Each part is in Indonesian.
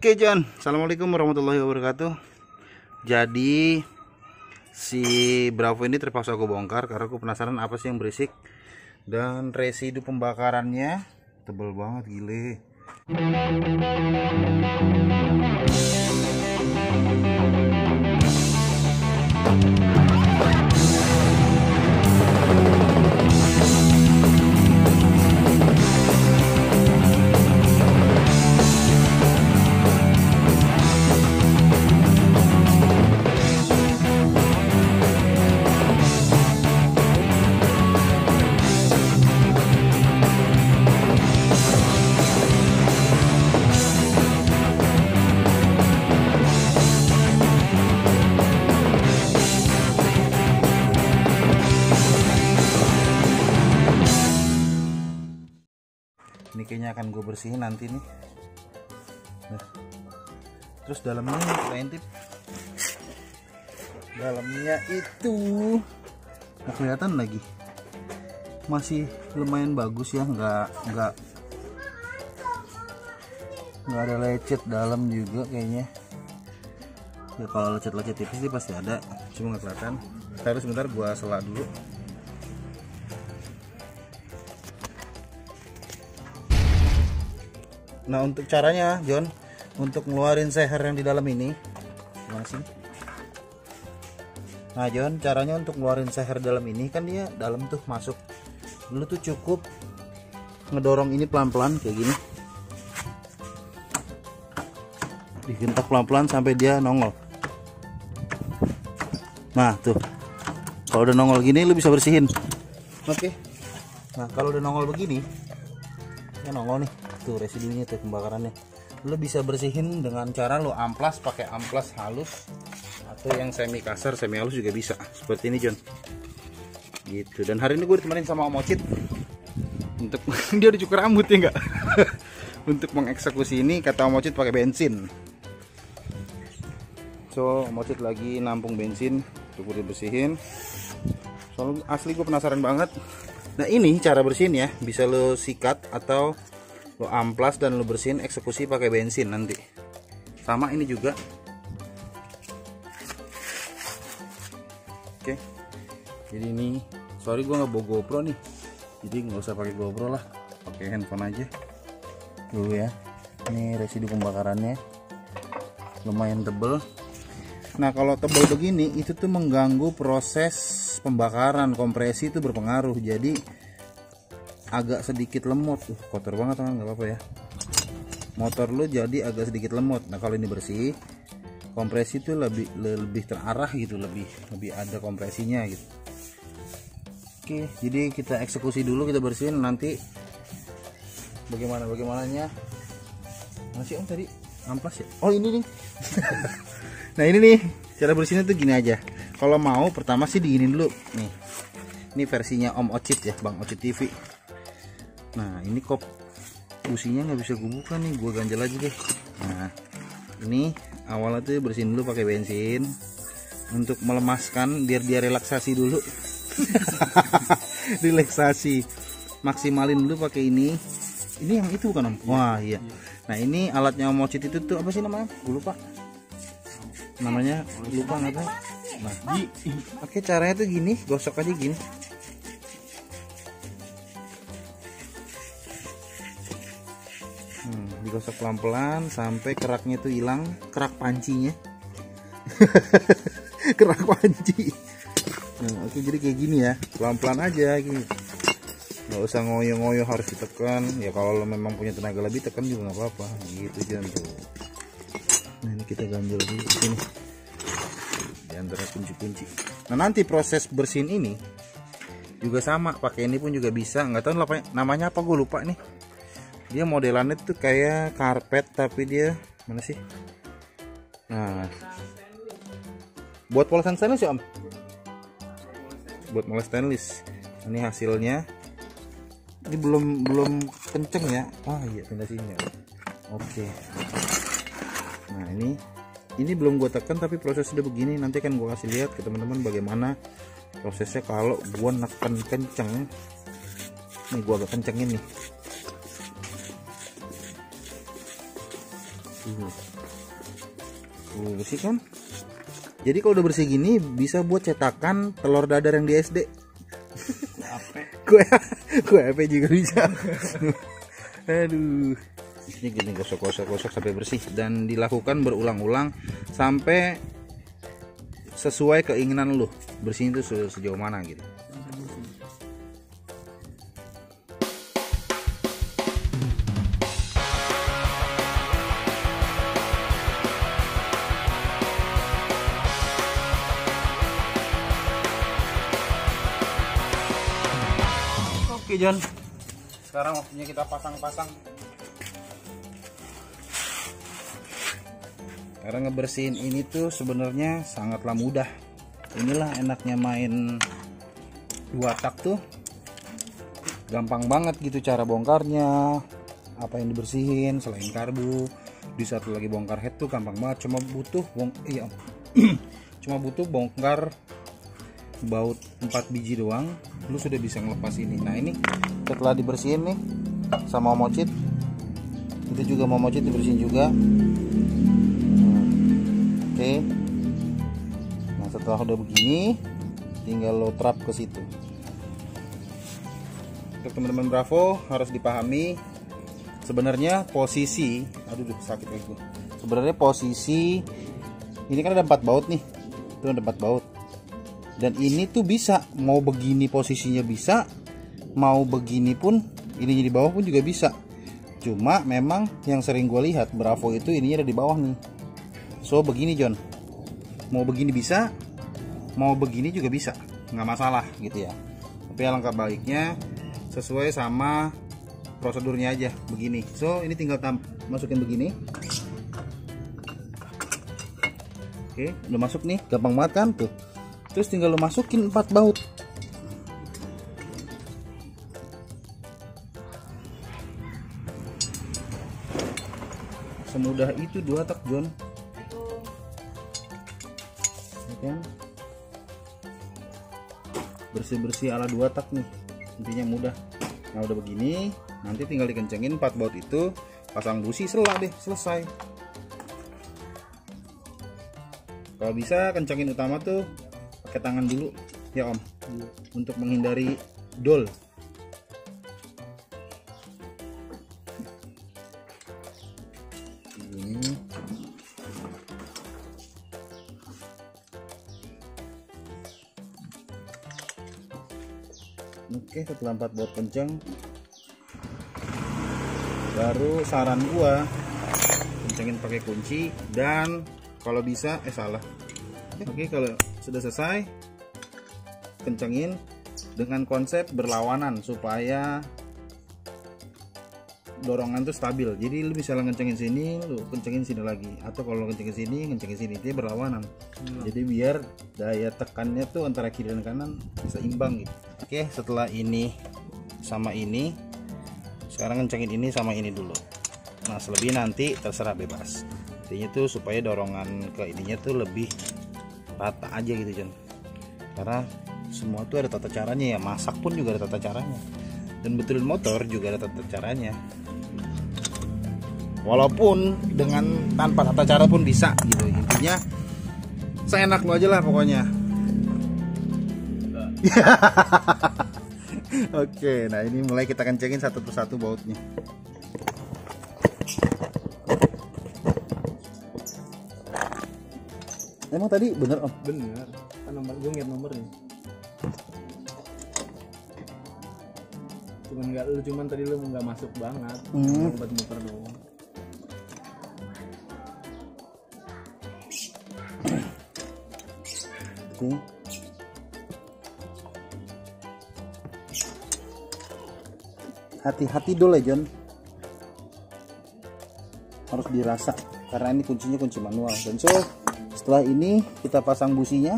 Oke John, assalamualaikum warahmatullahi wabarakatuh. Jadi si Bravo ini terpaksa aku bongkar karena aku penasaran apa sih yang berisik. Dan residu pembakarannya tebel banget, gile. Ini kayaknya akan gue bersihin nanti nih. Nah, terus dalamnya kita intip. Dalamnya itu nggak kelihatan lagi. Masih lumayan bagus ya, nggak ada lecet dalam juga kayaknya. Ya kalau lecet-lecet tipis sih pasti ada, cuma nggak kelihatan. Harus sebentar gue selak dulu. Nah, untuk caranya John, untuk ngeluarin seher yang di dalam ini gimana sih? Nah John, caranya untuk ngeluarin seher dalam ini, kan dia dalam tuh masuk. Lu tuh cukup ngedorong ini pelan-pelan kayak gini, digentak pelan-pelan sampai dia nongol. Nah tuh, kalau udah nongol gini lu bisa bersihin. Oke. Nah kalau udah nongol begini, ya nongol nih tuh residunya tuh pembakarannya, lo bisa bersihin dengan cara lo amplas, pakai amplas halus atau yang semi kasar, semi halus juga bisa, seperti ini John gitu. Dan hari ini gue ditemenin sama Om Ocit untuk dia udah cukur rambut ya enggak untuk mengeksekusi ini. Kata Om Ocit pakai bensin, so Om Ocit lagi nampung bensin untuk dibersihin. Soalnya asli gue penasaran banget. Nah ini cara bersihin ya, bisa lo sikat atau lo amplas dan lo bersihin eksekusi pakai bensin nanti. Sama ini juga. Oke. Jadi ini, sorry gue nggak bawa GoPro nih. Jadi nggak usah pakai GoPro lah, pakai handphone aja dulu ya. Ini residu pembakarannya lumayan tebel. Nah kalau tebel begini itu tuh mengganggu proses pembakaran, kompresi itu berpengaruh. Jadi agak sedikit lemot. Kotor banget kan, nggak apa-apa ya. Motor lu jadi agak sedikit lemot. Nah kalau ini bersih, kompresi itu lebih terarah gitu, lebih ada kompresinya gitu. Oke, jadi kita eksekusi dulu, kita bersihin, nanti bagaimananya. Masih Om tadi amplas ya? Oh ini nih. Nah ini nih, cara bersihnya tuh gini aja. Kalau mau pertama sih diginin dulu nih. Ini versinya Om Ocit ya, Bang Ocit TV. Nah ini kop businya nggak bisa gue buka nih, gue ganjel aja deh. Nah ini awalnya tuh bersihin dulu pakai bensin untuk melemaskan, biar dia relaksasi dulu. Relaksasi, maksimalin dulu pakai ini. Ini yang itu bukan Om? Wah iya. Nah ini alatnya Om Ocit itu tuh apa sih namanya? Gue lupa namanya, lupa nggak tahu. Nah oke, caranya tuh gini, gosok aja gini. Digosok pelan-pelan sampai keraknya tuh hilang, kerak pancinya. Kerak panci. Nah, oke, jadi kayak gini ya, pelan-pelan aja gitu. Nggak usah ngoyo-ngoyo harus ditekan. Ya kalau lo memang punya tenaga lebih, tekan juga nggak apa-apa gitu John tuh. Nah ini kita ganjel dulu di sini di antara kunci-kunci. Nah nanti proses bersihin ini juga sama, pakai ini pun juga bisa. Nggak tahu namanya apa, gue lupa nih. Dia modelannya tuh kayak karpet, tapi dia mana sih? Nah, buat polesan stainless ya Om? Buat moles stainless. Ini hasilnya. Ini belum kenceng ya. Ah iya, pindah sini. Oke. Nah ini belum gue tekan, tapi proses udah begini. Nanti kan gue kasih lihat ke teman-teman bagaimana prosesnya kalau gue neken kenceng. Nih gue agak kencengin nih. Bersih kan? Jadi kalau udah bersih gini bisa buat cetakan telur dadar yang di SD. Kue apa juga bisa. Aduh. Ini gini gosok sampai bersih dan dilakukan berulang-ulang sampai sesuai keinginan lu. Bersih itu sejauh mana gitu. Oke John, sekarang waktunya kita pasang-pasang. Karena ngebersihin ini tuh sebenarnya sangatlah mudah. Inilah enaknya main 2 tak tuh, gampang banget gitu cara bongkarnya. Apa yang dibersihin selain karbu, di saat lagi bongkar head tuh gampang banget. Cuma butuh bongkar baut 4 biji doang, lu sudah bisa ngelepas ini. Nah ini setelah dibersihin nih sama momocit, itu juga momocit dibersihin juga. Oke. Nah setelah udah begini, tinggal lo trap ke situ. Untuk teman-teman Bravo harus dipahami sebenarnya posisi, sakit lagi gue. Sebenarnya posisi ini kan ada 4 baut nih, itu ada 4 baut. Dan ini tuh bisa mau begini posisinya bisa, mau begini pun ininya di bawah pun juga bisa. Cuma memang yang sering gue lihat Bravo itu ininya ada di bawah nih. So begini John, mau begini bisa, mau begini juga bisa, nggak masalah gitu ya. Tapi alangkah baiknya sesuai sama prosedurnya aja begini. So ini tinggal masukin begini. Oke, udah masuk nih, gampang banget kan tuh. Terus tinggal lo masukin 4 baut. Semudah itu 2 tak John. Ya kan? Bersih-bersih ala 2 tak nih. Intinya mudah. Nah udah begini, nanti tinggal dikencengin 4 baut itu, pasang busi, selesai. Kalau bisa kencengin utama tuh pakai tangan dulu ya Om, untuk menghindari dol. Ini. Oke, setelah 4 baut kenceng, baru saran gua kencengin pakai kunci dan kalau bisa Oke, kalau sudah selesai kencengin dengan konsep berlawanan supaya dorongan tuh stabil. Jadi lu bisa kencengin sini, lu kencengin sini lagi, atau kalau kencengin sini, dia berlawanan. Jadi biar daya tekannya tuh antara kiri dan kanan bisa imbang gitu. Oke, setelah ini sama ini, sekarang kencengin ini sama ini dulu. Nah selebih nanti terserah bebas. Intinya tuh supaya dorongan ke ininya tuh lebih rata aja gitu John. Karena semua tuh ada tata caranya ya, masak pun juga ada tata caranya, dan betulin motor juga ada tata caranya. Walaupun dengan tanpa tata cara pun bisa gitu. Intinya seenak lo aja lah pokoknya. Oke, nah ini mulai kita kencengin satu persatu bautnya. Emang tadi bener Om? Bener, kan nomor gue ngeliat nomornya. Cuman tadi lu nggak masuk banget, buat muter doang. Oke. Hati-hati dulu ya John, harus dirasa karena ini kuncinya kunci manual. Dan so setelah ini kita pasang businya,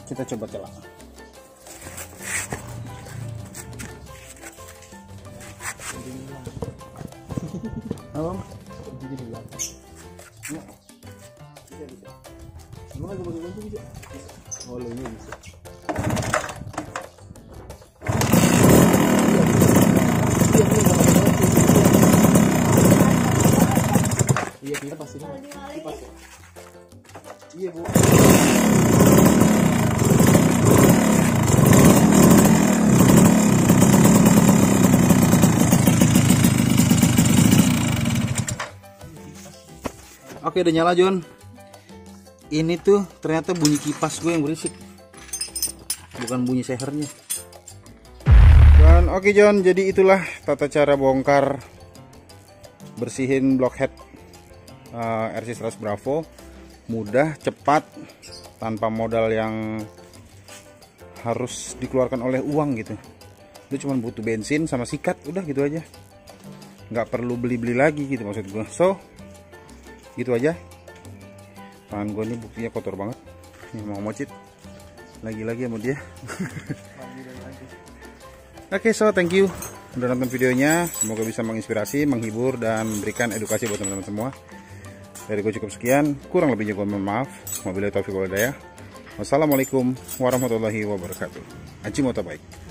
kita coba celak. Apa? Emang agak bagus bisa? Oh lo ini bisa. Iya kita pasti. Oke, udah nyala John. Ini tuh ternyata bunyi kipas gue yang berisik, bukan bunyi sehernya. Dan oke John, jadi itulah tata cara bongkar bersihin blockhead RC100 Bravo. Mudah, cepat, tanpa modal yang harus dikeluarkan oleh uang gitu. Lu cuma butuh bensin sama sikat, udah gitu aja. Nggak perlu beli-beli lagi gitu maksud gue. So gitu aja. Tangan gue ini buktinya kotor banget. Ini mau mocit lagi-lagi sama dia. Oke, so thank you udah nonton videonya. Semoga bisa menginspirasi, menghibur, dan memberikan edukasi buat teman-teman semua. Dari gue cukup sekian, kurang lebihnya gue mohon maaf. Wabillahi taufiq wal hidayah. Wassalamualaikum warahmatullahi wabarakatuh. Aji motorbike.